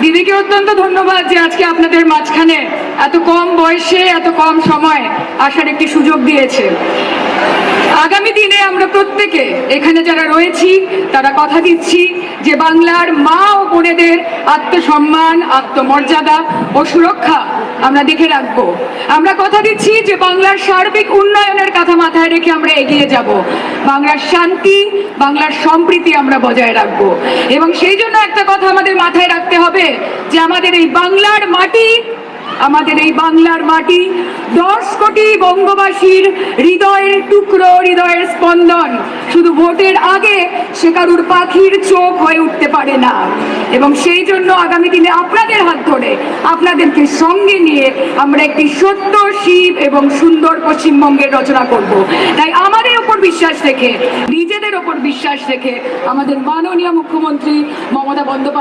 দিদিকে অত্যন্ত ধন্যবাদ যে আজকে আপনাদের মাঝখানে এত কম বয়সে এত কম সময় আসার একটি সুযোগ দিয়েছে। আগামী দিনে আমরা প্রত্যেকে এখানে যারা রয়েছি তারা কথা দিচ্ছি যে বাংলার মা ও বোনেদের আত্মসম্মান, আত্মমর্যাদা ও সুরক্ষা আমরা দেখে রাখবো। আমরা কথা দিচ্ছি যে বাংলার সার্বিক উন্নয়নের কথা মাথায় রেখে আমরা এগিয়ে যাব। বাংলার শান্তি, বাংলার সম্প্রীতি আমরা বজায় রাখবো। এবং সেই জন্য একটা কথা আমাদের মাথায় রাখতে হবে যে আমাদের এই বাংলার মাটি 10 কোটি বঙ্গবাসীর হৃদয়ের টুকরো, হৃদয়ের স্পন্দন। শুধু ভোটের আগে সে কারুর পাখির চোখ হয়ে উঠতে পারে না। এবং সেই জন্য আগামী দিনে আপনাদের হাত ধরে, আপনাদেরকে সঙ্গে নিয়ে আমরা একটি সত্য, শিব এবং সুন্দর পশ্চিমবঙ্গের রচনা করব। তাই আমাদের ওপর বিশ্বাস রেখে, নিজেদের ওপর বিশ্বাস রেখে আমাদের মাননীয় মুখ্যমন্ত্রী মমতা বন্দ্যোপাধ্যায়